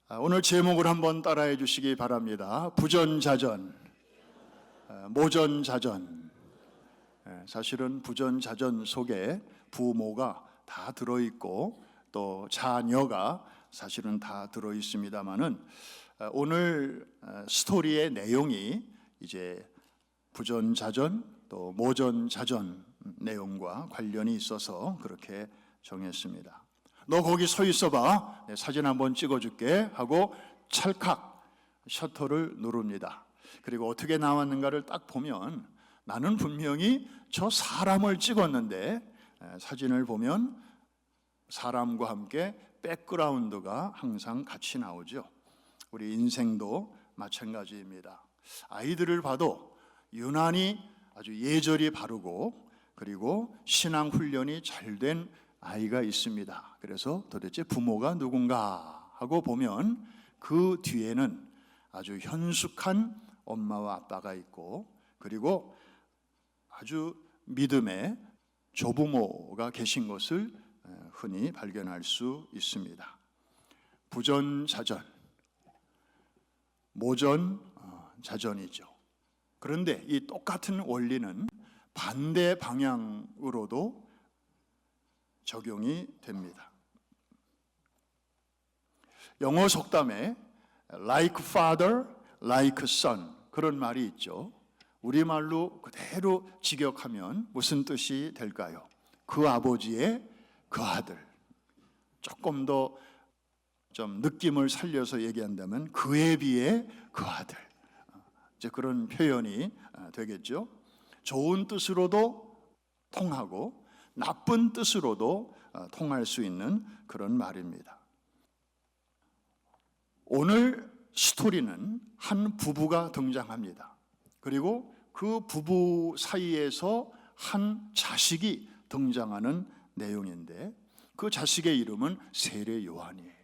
오늘 제목을 한번 따라해 주시기 바랍니다. 부전자전, 모전자전. 사실은 부전자전 속에 부모가 다 들어있고 또 자녀가 사실은 다 들어있습니다만은 오늘 스토리의 내용이 이제 부전자전 또 모전자전 내용과 관련이 있어서 그렇게 정했습니다. 너 거기 서 있어봐, 사진 한번 찍어줄게 하고 찰칵 셔터를 누릅니다. 그리고 어떻게 나왔는가를 딱 보면 나는 분명히 저 사람을 찍었는데 사진을 보면 사람과 함께 백그라운드가 항상 같이 나오죠. 우리 인생도 마찬가지입니다. 아이들을 봐도 유난히 아주 예절이 바르고 그리고 신앙 훈련이 잘 된 아이가 있습니다. 그래서 도대체 부모가 누군가 하고 보면 그 뒤에는 아주 현숙한 엄마와 아빠가 있고 그리고 아주 믿음의 조부모가 계신 것을 흔히 발견할 수 있습니다. 부전자전, 모전자전이죠. 그런데 이 똑같은 원리는 반대 방향으로도 적용이 됩니다. 영어 속담에 like father, like son 그런 말이 있죠. 우리말로 그대로 직역하면 무슨 뜻이 될까요? 그 아버지의 그 아들. 조금 더 좀 느낌을 살려서 얘기한다면 그에 비해 그 아들. 이제 그런 표현이 되겠죠. 좋은 뜻으로도 통하고 나쁜 뜻으로도 통할 수 있는 그런 말입니다. 오늘 스토리는 한 부부가 등장합니다. 그리고 그 부부 사이에서 한 자식이 등장하는 내용인데 그 자식의 이름은 세례 요한이에요.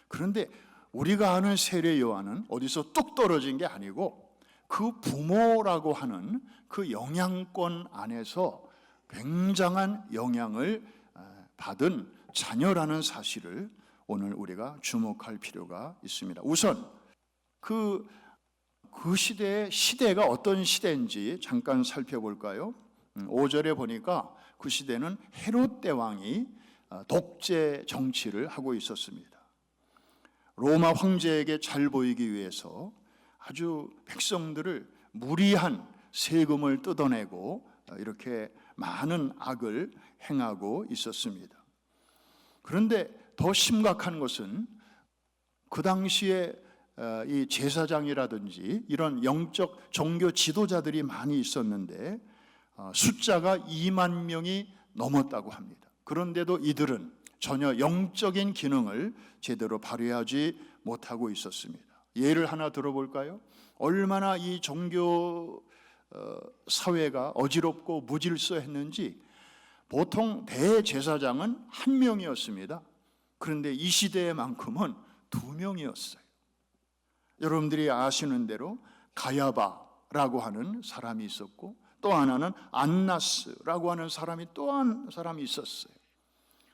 그런데 우리가 아는 세례 요한은 어디서 뚝 떨어진 게 아니고 그 부모라고 하는 그 영향권 안에서 굉장한 영향을 받은 자녀라는 사실을 오늘 우리가 주목할 필요가 있습니다. 우선 그 시대의 시대가 어떤 시대인지 잠깐 살펴볼까요? 5절에 보니까 그 시대는 헤롯 대왕이 독재 정치를 하고 있었습니다. 로마 황제에게 잘 보이기 위해서 아주 백성들을 무리한 세금을 뜯어내고 이렇게 많은 악을 행하고 있었습니다. 그런데 더 심각한 것은 그 당시에 이 제사장이라든지 이런 영적 종교 지도자들이 많이 있었는데 숫자가 2만 명이 넘었다고 합니다. 그런데도 이들은 전혀 영적인 기능을 제대로 발휘하지 못하고 있었습니다. 예를 하나 들어볼까요? 얼마나 이 종교 사회가 어지럽고 무질서했는지 보통 대제사장은 한 명이었습니다. 그런데 이 시대만큼은 2명이었어요. 여러분들이 아시는 대로 가야바라고 하는 사람이 있었고 또 하나는 안나스라고 하는 사람이 또 한 사람이 있었어요.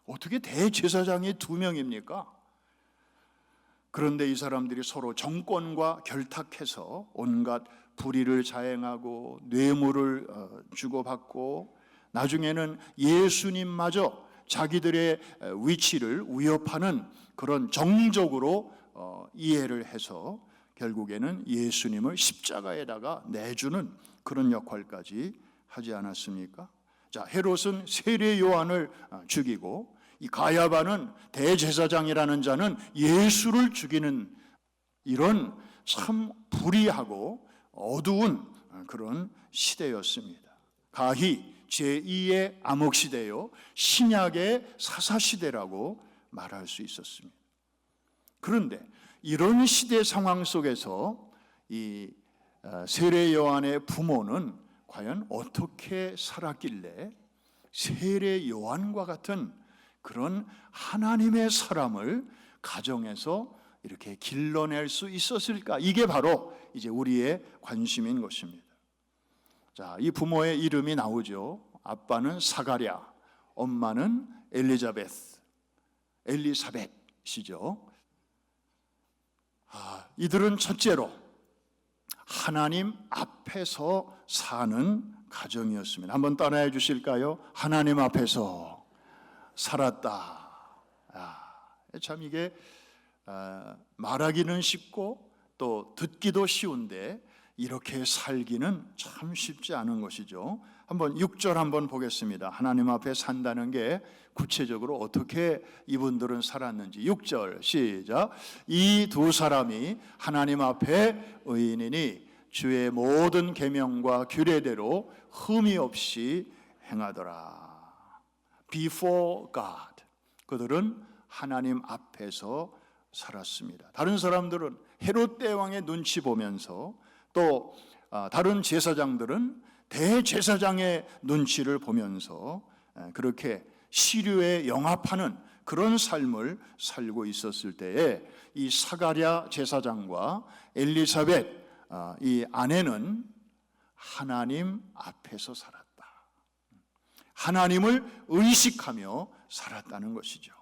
어떻게 대제사장이 2명입니까? 그런데 이 사람들이 서로 정권과 결탁해서 온갖 불의를 자행하고 뇌물을 주고받고 나중에는 예수님마저 자기들의 위치를 위협하는 그런 정적으로 이해를 해서 결국에는 예수님을 십자가에다가 내주는 그런 역할까지 하지 않았습니까? 자, 헤롯은 세례 요한을 죽이고 이 가야바는 대제사장이라는 자는 예수를 죽이는 이런 참 불의하고 어두운 그런 시대였습니다. 가히 제2의 암흑시대요, 신약의 사사시대라고 말할 수 있었습니다. 그런데 이런 시대 상황 속에서 이 세례 요한의 부모는 과연 어떻게 살았길래 세례 요한과 같은 그런 하나님의 사람을 가정에서 이렇게 길러낼 수 있었을까? 이게 바로 이제 우리의 관심인 것입니다. 자, 이 부모의 이름이 나오죠. 아빠는 사가랴, 엄마는 엘리사벳이죠. 이들은 첫째로 하나님 앞에서 사는 가정이었습니다. 한번 따라해 주실까요? 하나님 앞에서 살았다. 참 이게 말하기는 쉽고 또 듣기도 쉬운데 이렇게 살기는 참 쉽지 않은 것이죠. 한번 6절 한번 보겠습니다. 하나님 앞에 산다는 게 구체적으로 어떻게 이분들은 살았는지. 6절 시작. 이 두 사람이 하나님 앞에 의인이니 주의 모든 계명과 규례대로 흠이 없이 행하더라. Before God. 그들은 하나님 앞에서 살았습니다. 다른 사람들은 헤롯 대왕의 눈치 보면서 또 다른 제사장들은 대제사장의 눈치를 보면서 그렇게 시류에 영합하는 그런 삶을 살고 있었을 때에 이 사가랴 제사장과 엘리사벳 이 아내는 하나님 앞에서 살았다. 하나님을 의식하며 살았다는 것이죠.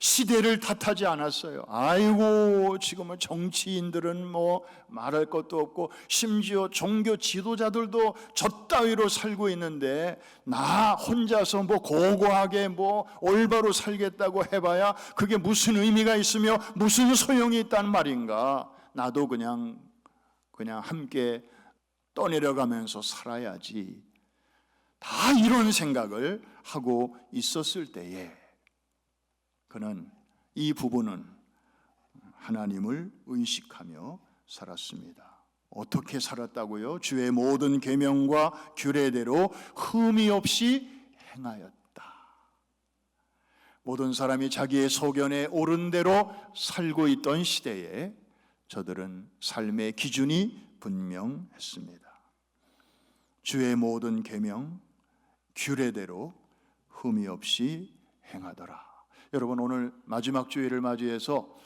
시대를 탓하지 않았어요. 아이고 지금은 정치인들은 뭐 말할 것도 없고 심지어 종교 지도자들도 저 따위로 살고 있는데 나 혼자서 뭐 고고하게 뭐 올바로 살겠다고 해봐야 그게 무슨 의미가 있으며 무슨 소용이 있단 말인가. 나도 그냥 함께 떠내려가면서 살아야지. 다 이런 생각을 하고 있었을 때에 이 부부는 하나님을 의식하며 살았습니다. 어떻게 살았다고요? 주의 모든 계명과 규례대로 흠이 없이 행하였다. 모든 사람이 자기의 소견에 옳은 대로 살고 있던 시대에 저들은 삶의 기준이 분명했습니다. 주의 모든 계명, 규례대로 흠이 없이 행하더라. 여러분, 오늘 마지막 주일을 맞이해서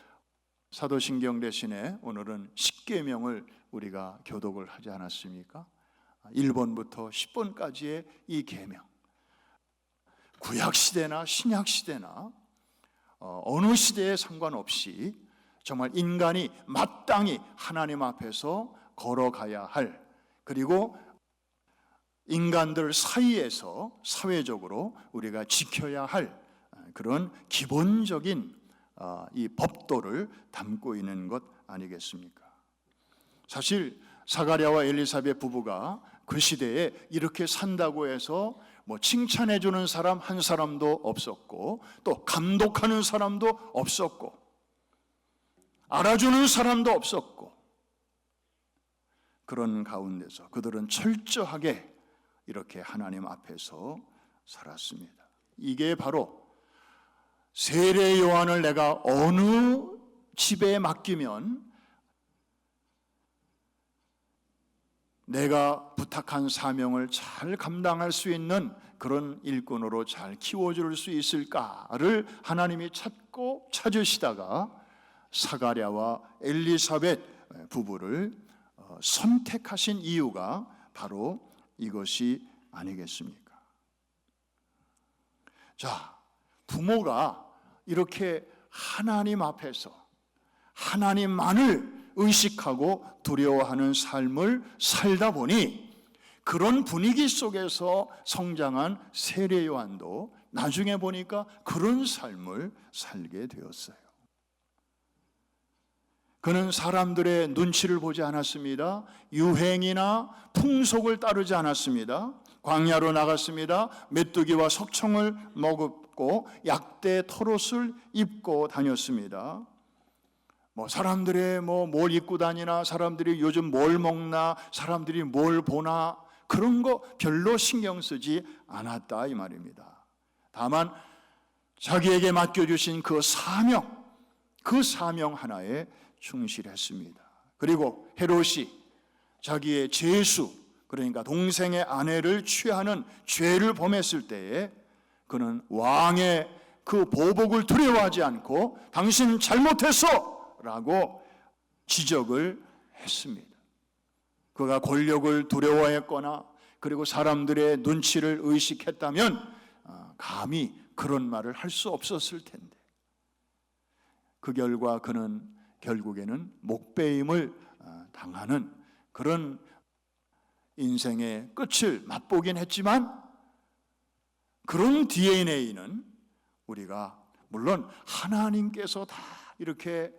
사도신경 대신에 오늘은 십계명을 우리가 교독을 하지 않았습니까? 1번부터 10번까지의 이 계명, 구약시대나 신약시대나 어느 시대에 상관없이 정말 인간이 마땅히 하나님 앞에서 걸어가야 할, 그리고 인간들 사이에서 사회적으로 우리가 지켜야 할 그런 기본적인 이 법도를 담고 있는 것 아니겠습니까? 사실 사가랴와 엘리사벳 부부가 그 시대에 이렇게 산다고 해서 뭐 칭찬해 주는 사람 한 사람도 없었고, 또 감독하는 사람도 없었고, 알아주는 사람도 없었고, 그런 가운데서 그들은 철저하게 이렇게 하나님 앞에서 살았습니다. 이게 바로 세례 요한을 내가 어느 집에 맡기면 내가 부탁한 사명을 잘 감당할 수 있는 그런 일꾼으로 잘 키워줄 수 있을까를 하나님이 찾으시다가 사가랴와 엘리사벳 부부를 선택하신 이유가 바로 이것이 아니겠습니까? 자, 부모가 이렇게 하나님 앞에서 하나님만을 의식하고 두려워하는 삶을 살다 보니 그런 분위기 속에서 성장한 세례 요한도 나중에 보니까 그런 삶을 살게 되었어요. 그는 사람들의 눈치를 보지 않았습니다. 유행이나 풍속을 따르지 않았습니다. 광야로 나갔습니다. 메뚜기와 석청을 먹었고 약대 털옷을 입고 다녔습니다. 사람들의 뭘 입고 다니나, 사람들이 요즘 뭘 먹나, 사람들이 뭘 보나, 그런 거 별로 신경 쓰지 않았다 이 말입니다. 다만 자기에게 맡겨주신 그 사명 하나에 충실했습니다. 그리고 헤롯이 자기의 제수, 그러니까 동생의 아내를 취하는 죄를 범했을 때에 그는 왕의 그 보복을 두려워하지 않고 당신 잘못했어! 라고 지적을 했습니다. 그가 권력을 두려워했거나 그리고 사람들의 눈치를 의식했다면 감히 그런 말을 할 수 없었을 텐데, 그 결과 그는 결국에는 목배임을 당하는 그런 인생의 끝을 맛보긴 했지만, 그런 DNA는 우리가 물론 하나님께서 다 이렇게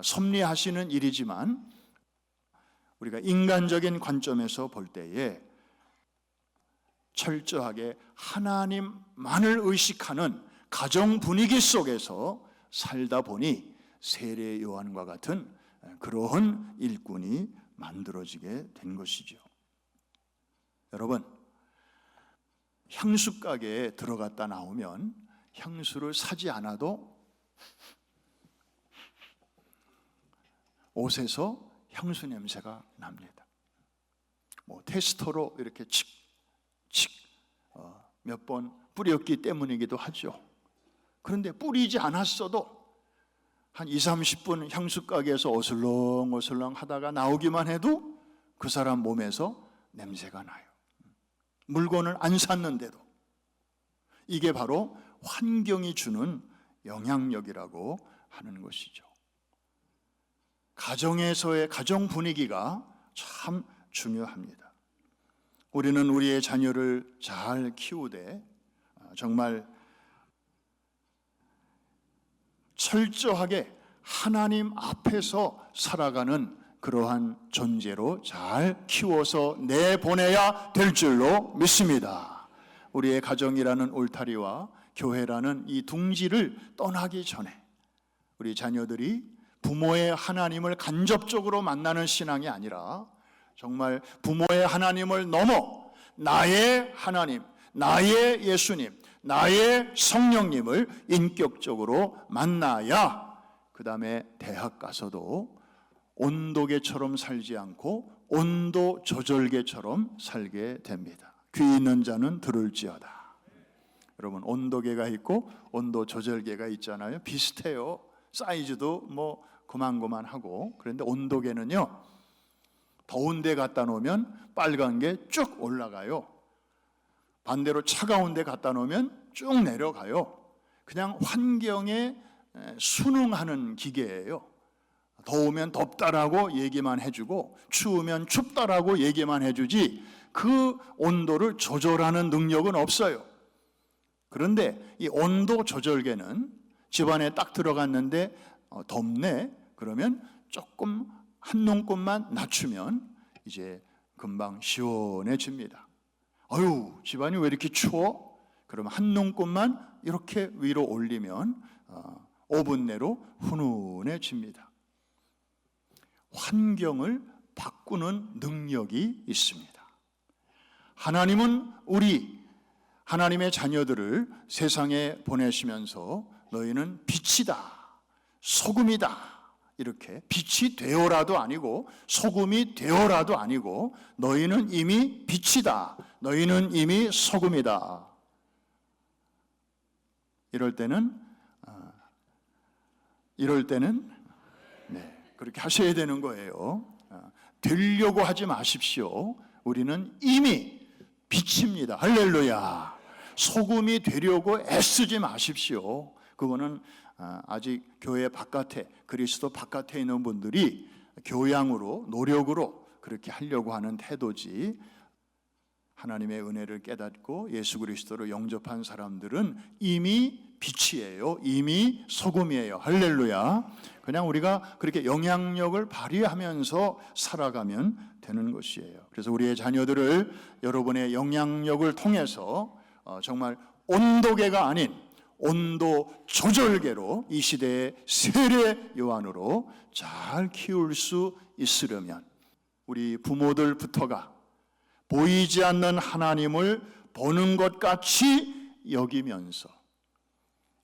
섭리하시는 일이지만, 우리가 인간적인 관점에서 볼 때에 철저하게 하나님만을 의식하는 가정 분위기 속에서 살다 보니 세례 요한과 같은 그러한 일꾼이 만들어지게 된 것이죠. 여러분, 향수 가게에 들어갔다 나오면 향수를 사지 않아도 옷에서 향수 냄새가 납니다. 테스터로 이렇게 몇 번 뿌렸기 때문이기도 하죠. 그런데 뿌리지 않았어도 한 20-30분 향수 가게에서 어슬렁어슬렁 하다가 나오기만 해도 그 사람 몸에서 냄새가 나요. 물건을 안 샀는데도. 이게 바로 환경이 주는 영향력이라고 하는 것이죠. 가정에서의 가정 분위기가 참 중요합니다. 우리는 우리의 자녀를 잘 키우되 정말 철저하게 하나님 앞에서 살아가는 그러한 존재로 잘 키워서 내보내야 될 줄로 믿습니다. 우리의 가정이라는 울타리와 교회라는 이 둥지를 떠나기 전에 우리 자녀들이 부모의 하나님을 간접적으로 만나는 신앙이 아니라 정말 부모의 하나님을 넘어 나의 하나님, 나의 예수님, 나의 성령님을 인격적으로 만나야 그 다음에 대학 가서도 온도계처럼 살지 않고 온도 조절계처럼 살게 됩니다. 귀 있는 자는 들을지어다. 여러분, 온도계가 있고 온도 조절계가 있잖아요. 비슷해요. 사이즈도 뭐 그만하고. 그런데 온도계는요, 더운 데 갖다 놓으면 빨간 게 쭉 올라가요. 반대로 차가운 데 갖다 놓으면 쭉 내려가요. 그냥 환경에 순응하는 기계예요. 더우면 덥다라고 얘기만 해주고 추우면 춥다라고 얘기만 해주지 그 온도를 조절하는 능력은 없어요. 그런데 이 온도 조절계는 집안에 딱 들어갔는데 덥네? 그러면 조금 한 농급만 낮추면 이제 금방 시원해집니다. 아유, 집안이 왜 이렇게 추워? 그러면 한 농급만 이렇게 위로 올리면 5분 내로 훈훈해집니다. 환경을 바꾸는 능력이 있습니다. 하나님은 우리 하나님의 자녀들을 세상에 보내시면서 너희는 빛이다, 소금이다, 이렇게 빛이 되어라도 아니고 소금이 되어라도 아니고 너희는 이미 빛이다, 너희는 이미 소금이다. 이럴 때는 그렇게 하셔야 되는 거예요. 되려고 하지 마십시오. 우리는 이미 빛입니다. 할렐루야. 소금이 되려고 애쓰지 마십시오. 그거는 아직 교회 바깥에, 그리스도 바깥에 있는 분들이 교양으로, 노력으로 그렇게 하려고 하는 태도지, 하나님의 은혜를 깨닫고 예수 그리스도를 영접한 사람들은 이미 빛이에요. 이미 소금이에요. 할렐루야. 그냥 우리가 그렇게 영향력을 발휘하면서 살아가면 되는 것이에요. 그래서 우리의 자녀들을 여러분의 영향력을 통해서 정말 온도계가 아닌 온도 조절계로 이 시대의 세례 요한으로 잘 키울 수 있으려면 우리 부모들부터가 보이지 않는 하나님을 보는 것 같이 여기면서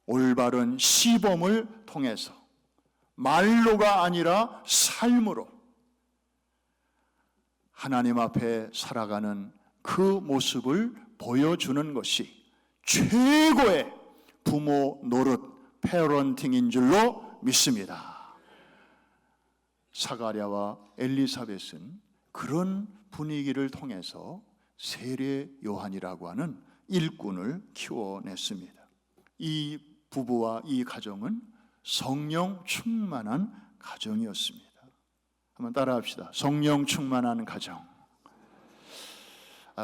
올바른 시범을 통해서 말로가 아니라 삶으로 하나님 앞에 살아가는 그 모습을 보여주는 것이 최고의 부모 노릇, 패런팅인 줄로 믿습니다. 사가랴와 엘리사벳은 그런 분위기를 통해서 세례 요한이라고 하는 일꾼을 키워냈습니다. 이 부부와 이 가정은 성령 충만한 가정이었습니다. 한번 따라합시다. 성령 충만한 가정.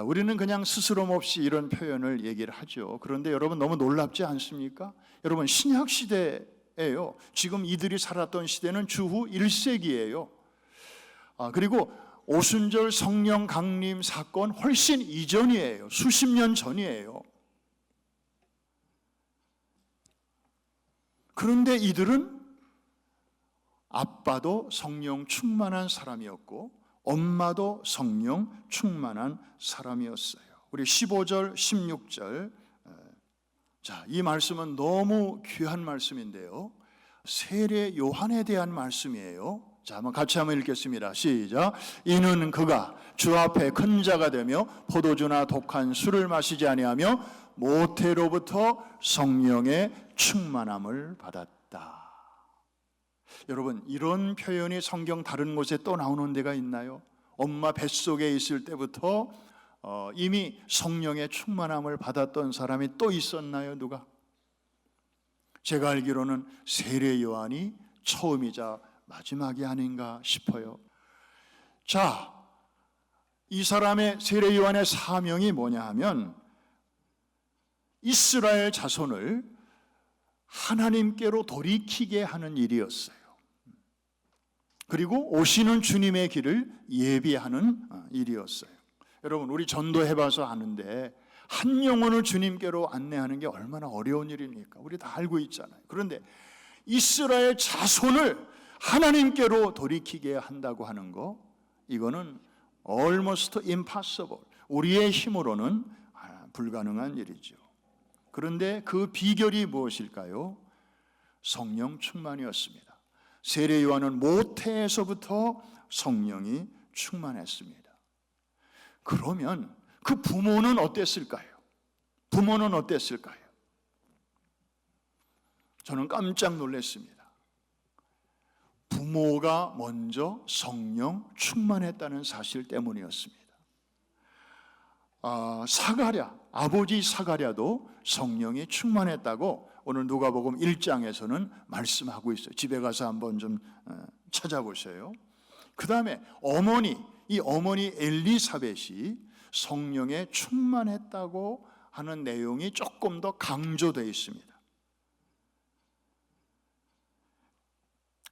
우리는 그냥 스스럼 없이 이런 표현을 얘기를 하죠. 그런데 여러분 너무 놀랍지 않습니까? 여러분 신약 시대예요. 지금 이들이 살았던 시대는 주후 1세기예요. 그리고 오순절 성령 강림 사건 훨씬 이전이에요. 수십 년 전이에요. 그런데 이들은 아빠도 성령 충만한 사람이었고 엄마도 성령 충만한 사람이었어요. 우리 15절, 16절. 자, 이 말씀은 너무 귀한 말씀인데요. 세례 요한에 대한 말씀이에요. 자, 한번 같이 한번 읽겠습니다. 시작. 이는 그가 주 앞에 큰 자가 되며 포도주나 독한 술을 마시지 아니하며 모태로부터 성령의 충만함을 받았다. 여러분, 이런 표현이 성경 다른 곳에 또 나오는 데가 있나요? 엄마 뱃속에 있을 때부터 이미 성령의 충만함을 받았던 사람이 또 있었나요? 누가? 제가 알기로는 세례 요한이 처음이자 마지막이 아닌가 싶어요. 자, 이 사람의 세례 요한의 사명이 뭐냐 하면 이스라엘 자손을 하나님께로 돌이키게 하는 일이었어요. 그리고 오시는 주님의 길을 예비하는 일이었어요. 여러분, 우리 전도해봐서 아는데 한 영혼을 주님께로 안내하는 게 얼마나 어려운 일입니까? 우리 다 알고 있잖아요. 그런데 이스라엘 자손을 하나님께로 돌이키게 한다고 하는 거, 이거는 almost impossible, 우리의 힘으로는 불가능한 일이죠. 그런데 그 비결이 무엇일까요? 성령 충만이었습니다. 세례 요한은 모태에서부터 성령이 충만했습니다. 그러면 그 부모는 어땠을까요? 부모는 어땠을까요? 저는 깜짝 놀랐습니다. 부모가 먼저 성령 충만했다는 사실 때문이었습니다. 사가랴, 아버지 사가랴도 성령이 충만했다고 오늘 누가복음 1장에서는 말씀하고 있어요. 집에 가서 한번 좀 찾아보세요. 그 다음에 이 어머니 엘리사벳이 성령에 충만했다고 하는 내용이 조금 더 강조되어 있습니다.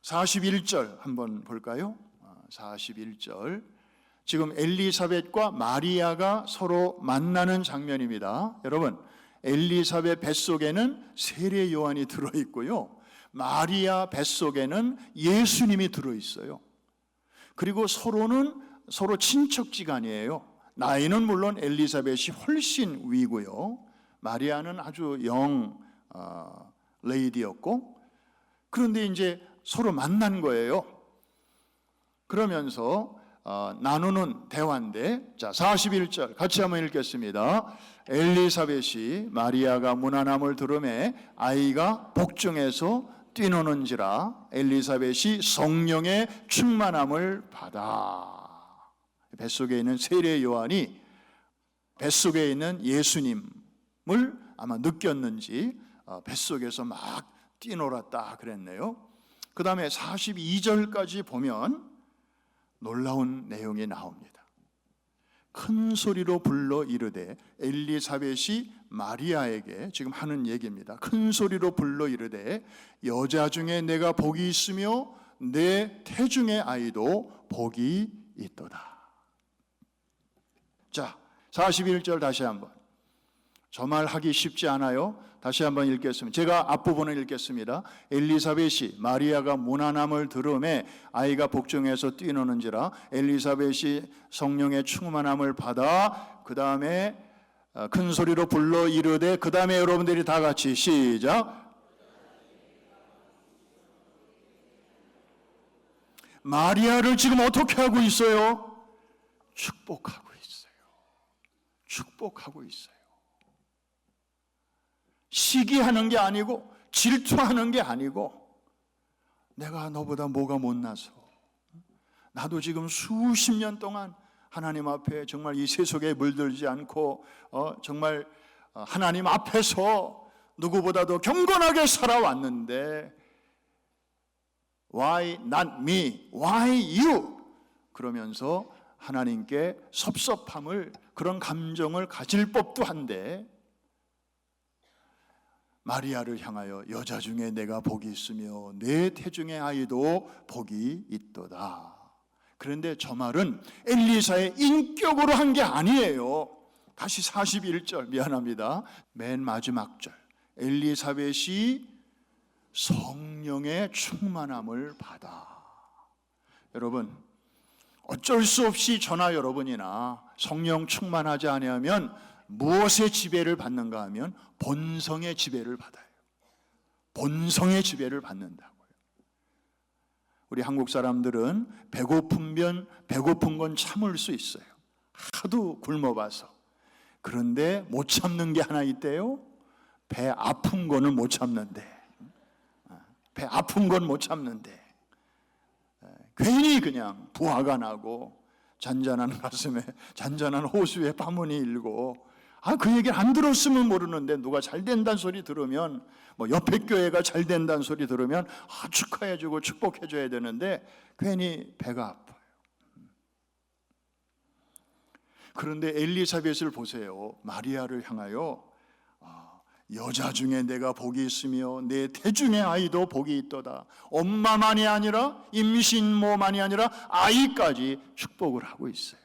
41절 한번 볼까요? 41절. 지금 엘리사벳과 마리아가 서로 만나는 장면입니다. 여러분, 엘리사벳 뱃속에는 세례 요한이 들어있고요, 마리아 뱃속에는 예수님이 들어있어요. 그리고 서로 친척지간이에요. 나이는 물론 엘리사벳이 훨씬 위고요, 마리아는 아주 레이디였고, 그런데 이제 서로 만난 거예요. 그러면서 나누는 대화인데, 자, 41절 같이 한번 읽겠습니다. 엘리사벳이 마리아가 문안함을 들음에 아이가 복중에서 뛰노는지라 엘리사벳이 성령의 충만함을 받아. 뱃속에 있는 세례 요한이 뱃속에 있는 예수님을 아마 느꼈는지 뱃속에서 막 뛰놀았다 그랬네요. 그 다음에 42절까지 보면 놀라운 내용이 나옵니다. 큰 소리로 불러 이르되, 엘리사벳이 마리아에게 지금 하는 얘기입니다. 큰 소리로 불러 이르되 여자 중에 내가 복이 있으며 내 태중의 아이도 복이 있도다. 자, 41절 다시 한번. 저 말 하기 쉽지 않아요. 다시 한번 읽겠습니다. 제가 앞부분을 읽겠습니다. 엘리사벳이 마리아가 문안함을 들음에 아이가 복중에서 뛰노는지라 엘리사벳이 성령의 충만함을 받아, 그 다음에 큰 소리로 불러 이르되, 그 다음에 여러분들이 다 같이 시작. 마리아를 지금 어떻게 하고 있어요? 축복하고 있어요. 축복하고 있어요. 시기하는 게 아니고 질투하는 게 아니고, 내가 너보다 뭐가 못나서, 나도 지금 수십 년 동안 하나님 앞에 정말 이 세속에 물들지 않고 정말 하나님 앞에서 누구보다도 경건하게 살아왔는데 Why not me? Why you? 그러면서 하나님께 섭섭함을, 그런 감정을 가질 법도 한데, 마리아를 향하여 여자 중에 내가 복이 있으며 내 태중의 아이도 복이 있도다. 그런데 저 말은 엘리사의 인격으로 한 게 아니에요. 다시 41절, 미안합니다. 맨 마지막 절, 엘리사벳이 성령의 충만함을 받아. 여러분, 어쩔 수 없이 저나 여러분이나 성령 충만하지 아니하면 무엇의 지배를 받는가 하면 본성의 지배를 받아요. 본성의 지배를 받는다고요. 우리 한국 사람들은 배고픈 건 참을 수 있어요. 하도 굶어봐서. 그런데 못 참는 게 하나 있대요. 배 아픈 거는 못 참는데. 배 아픈 건 못 참는데. 괜히 그냥 부하가 나고 잔잔한 가슴에 잔잔한 호수에 파문이 일고, 그 얘기를 안 들었으면 모르는데 누가 잘 된다는 소리 들으면, 옆에 교회가 잘 된다는 소리 들으면 축하해주고 축복해줘야 되는데 괜히 배가 아파요. 그런데 엘리사벳을 보세요. 마리아를 향하여 여자 중에 내가 복이 있으며 내 태중의 아이도 복이 있도다. 엄마만이 아니라 임신모만이 아니라 아이까지 축복을 하고 있어요.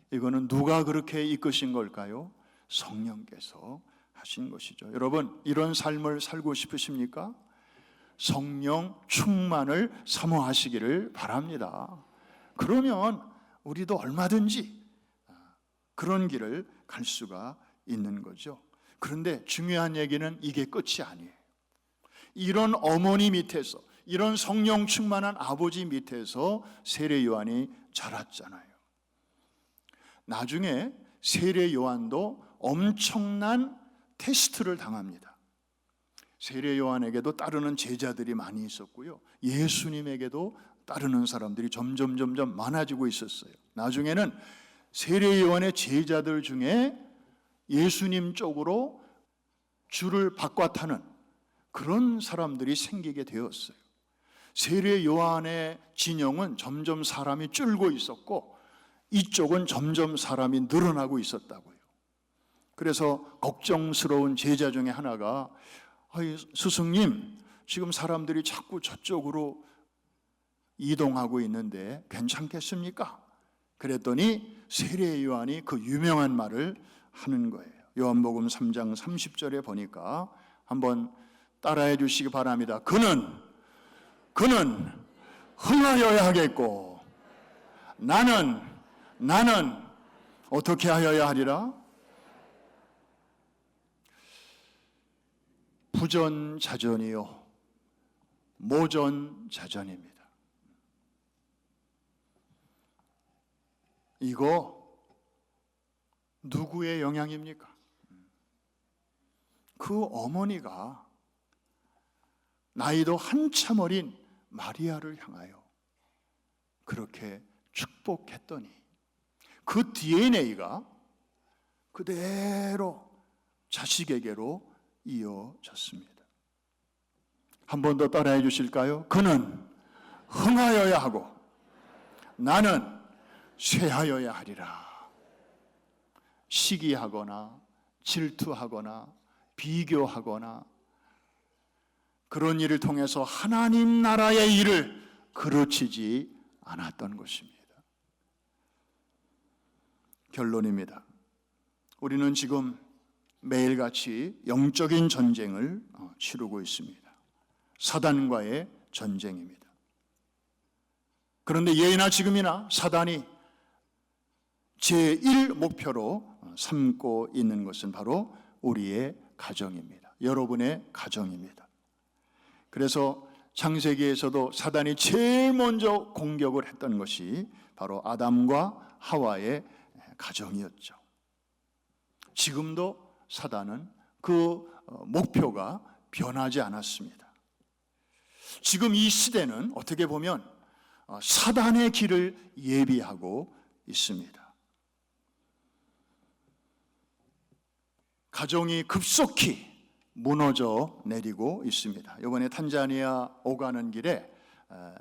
이거는 누가 그렇게 이끄신 걸까요? 성령께서 하신 것이죠. 여러분, 이런 삶을 살고 싶으십니까? 성령 충만을 사모하시기를 바랍니다. 그러면 우리도 얼마든지 그런 길을 갈 수가 있는 거죠. 그런데 중요한 얘기는 이게 끝이 아니에요. 이런 어머니 밑에서, 이런 성령 충만한 아버지 밑에서 세례 요한이 자랐잖아요. 나중에 세례 요한도 엄청난 테스트를 당합니다. 세례 요한에게도 따르는 제자들이 많이 있었고요, 예수님에게도 따르는 사람들이 점점 많아지고 있었어요. 나중에는 세례 요한의 제자들 중에 예수님 쪽으로 줄을 바꿔 타는 그런 사람들이 생기게 되었어요. 세례 요한의 진영은 점점 사람이 줄고 있었고, 이쪽은 점점 사람이 늘어나고 있었다고요. 그래서 걱정스러운 제자 중에 하나가, 스승님, 지금 사람들이 자꾸 저쪽으로 이동하고 있는데 괜찮겠습니까? 그랬더니 세례 요한이 그 유명한 말을 하는 거예요. 요한복음 3장 30절에 보니까, 한번 따라해 주시기 바랍니다. 그는 흥하여야 하겠고 나는 어떻게 하여야 하리라? 부전자전이요 모전자전입니다. 이거 누구의 영향입니까? 그 어머니가 나이도 한참 어린 마리아를 향하여 그렇게 축복했더니 그 DNA가 그대로 자식에게로 이어졌습니다. 한 번 더 따라해 주실까요? 그는 흥하여야 하고 나는 쇠하여야 하리라. 시기하거나 질투하거나 비교하거나 그런 일을 통해서 하나님 나라의 일을 그르치지 않았던 것입니다. 결론입니다. 우리는 지금 매일같이 영적인 전쟁을 치르고 있습니다. 사단과의 전쟁입니다. 그런데 예나 지금이나 사단이 제1 목표로 삼고 있는 것은 바로 우리의 가정입니다. 여러분의 가정입니다. 그래서 창세기에서도 사단이 제일 먼저 공격을 했던 것이 바로 아담과 하와의 가정이었죠. 지금도 사단은 그 목표가 변하지 않았습니다. 지금 이 시대는 어떻게 보면 사단의 길을 예비하고 있습니다. 가정이 급속히 무너져 내리고 있습니다. 이번에 탄자니아 오가는 길에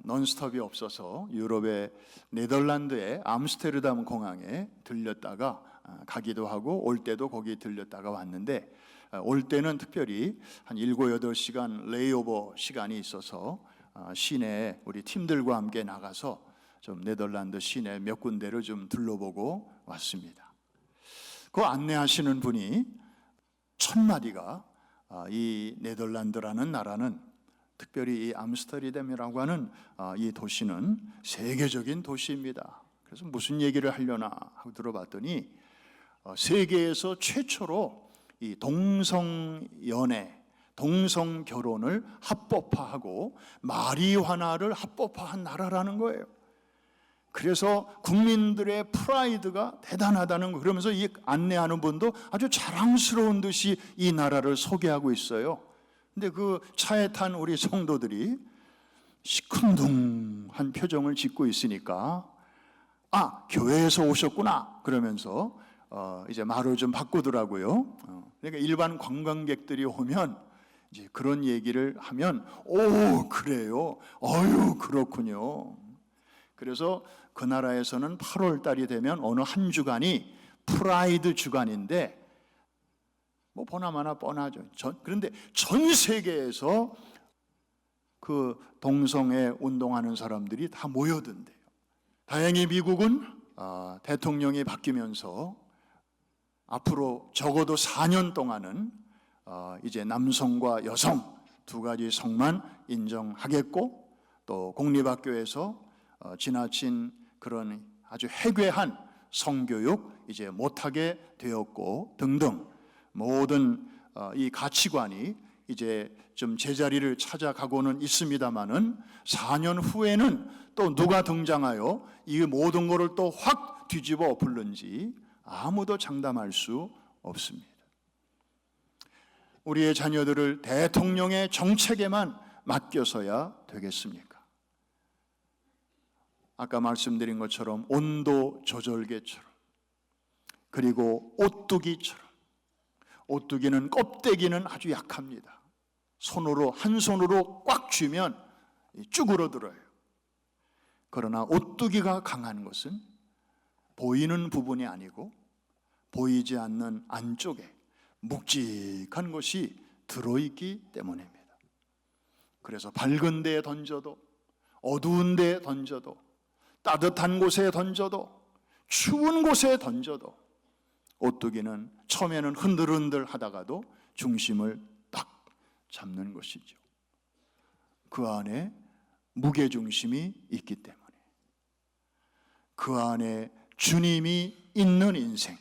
논스톱이 없어서 유럽의 네덜란드의 암스테르담 공항에 들렸다가 가기도 하고 올 때도 거기 들렸다가 왔는데, 올 때는 특별히 한 7, 8시간 레이오버 시간이 있어서 시내에 우리 팀들과 함께 나가서 좀 네덜란드 시내 몇 군데를 좀 둘러보고 왔습니다. 그 안내하시는 분이 첫 마디가 이 네덜란드라는 나라는, 특별히 이 암스테르담이라고 하는 이 도시는 세계적인 도시입니다. 그래서 무슨 얘기를 하려나 하고 들어봤더니 세계에서 최초로 이 동성연애, 동성결혼을 합법화하고 마리화나를 합법화한 나라라는 거예요. 그래서 국민들의 프라이드가 대단하다는 거, 그러면서 이 안내하는 분도 아주 자랑스러운 듯이 이 나라를 소개하고 있어요. 근데 그 차에 탄 우리 성도들이 시큰둥한 표정을 짓고 있으니까 교회에서 오셨구나 그러면서 이제 말을 좀 바꾸더라고요. 그러니까 일반 관광객들이 오면 이제 그런 얘기를 하면 오 그래요, 어유 그렇군요. 그래서 그 나라에서는 8월 달이 되면 어느 한 주간이 프라이드 주간인데, 뭐 보나마나 뻔하죠. 그런데 전 세계에서 그 동성애 운동하는 사람들이 다 모여든대요. 다행히 미국은 대통령이 바뀌면서 앞으로 적어도 4년 동안은 이제 남성과 여성 두 가지 성만 인정하겠고, 또 공립학교에서 지나친 그런 아주 해괴한 성교육 이제 못하게 되었고 등등, 모든 이 가치관이 이제 좀 제자리를 찾아가고는 있습니다마는 4년 후에는 또 누가 등장하여 이 모든 것을 또 확 뒤집어 엎을는지 아무도 장담할 수 없습니다. 우리의 자녀들을 대통령의 정책에만 맡겨서야 되겠습니까? 아까 말씀드린 것처럼 온도 조절계처럼, 그리고 오뚜기처럼, 오뚜기는 껍데기는 아주 약합니다. 한 손으로 꽉 쥐면 쭈그러들어요. 그러나 오뚜기가 강한 것은 보이는 부분이 아니고 보이지 않는 안쪽에 묵직한 것이 들어있기 때문입니다. 그래서 밝은 데에 던져도, 어두운 데에 던져도, 따뜻한 곳에 던져도, 추운 곳에 던져도 오뚜기는 처음에는 흔들흔들 하다가도 중심을 딱 잡는 것이죠. 그 안에 무게중심이 있기 때문에, 그 안에 주님이 있는 인생,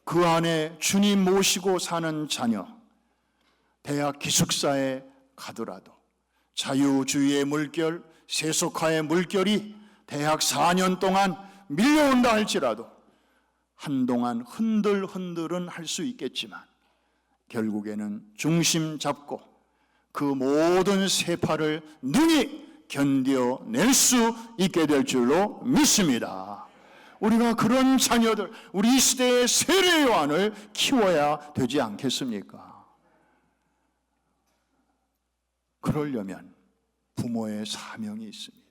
그 안에 주님 모시고 사는 자녀, 대학 기숙사에 가더라도 자유주의의 물결, 세속화의 물결이 대학 4년 동안 밀려온다 할지라도 한동안 흔들흔들은 할 수 있겠지만 결국에는 중심 잡고 그 모든 세파를 능히 견뎌낼 수 있게 될 줄로 믿습니다. 우리가 그런 자녀들, 우리 이 시대의 세례 요한을 키워야 되지 않겠습니까? 그러려면 부모의 사명이 있습니다.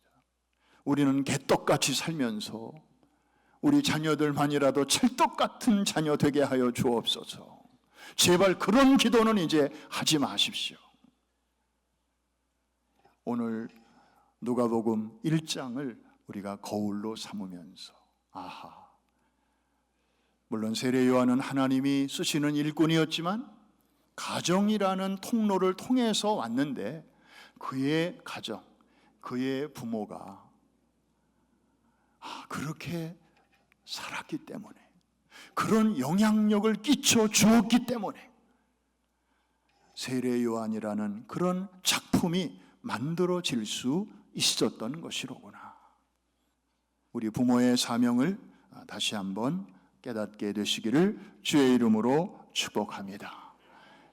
우리는 개떡같이 살면서 우리 자녀들만이라도 찰떡 같은 자녀 되게 하여 주옵소서. 제발 그런 기도는 이제 하지 마십시오. 오늘 누가복음 1장을 우리가 거울로 삼으면서, 물론 세례 요한은 하나님이 쓰시는 일꾼이었지만 가정이라는 통로를 통해서 왔는데, 그의 가정, 그의 부모가 그렇게 살았기 때문에, 그런 영향력을 끼쳐 주었기 때문에 세례 요한이라는 그런 작품이 만들어질 수 있었던 것이로구나. 우리 부모의 사명을 다시 한번 깨닫게 되시기를 주의 이름으로 축복합니다.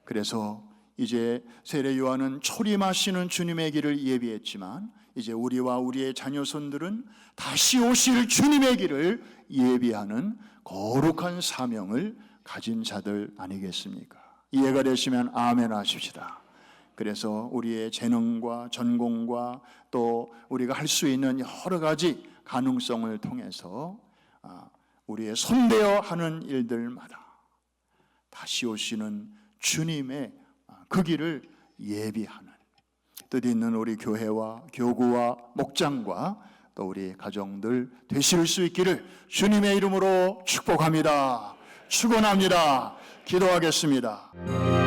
그래서 이제 세례 요한은 초림하시는 주님의 길을 예비했지만 이제 우리와 우리의 자녀손들은 다시 오실 주님의 길을 예비하는 거룩한 사명을 가진 자들 아니겠습니까? 이해가 되시면 아멘 하십시다. 그래서 우리의 재능과 전공과 또 우리가 할 수 있는 여러 가지 가능성을 통해서 우리의 손대어 하는 일들마다 다시 오시는 주님의 그 길을 예비하는 뜻 있는 우리 교회와 교구와 목장과 또 우리 가정들 되실 수 있기를 주님의 이름으로 축복합니다. 축원합니다. 기도하겠습니다.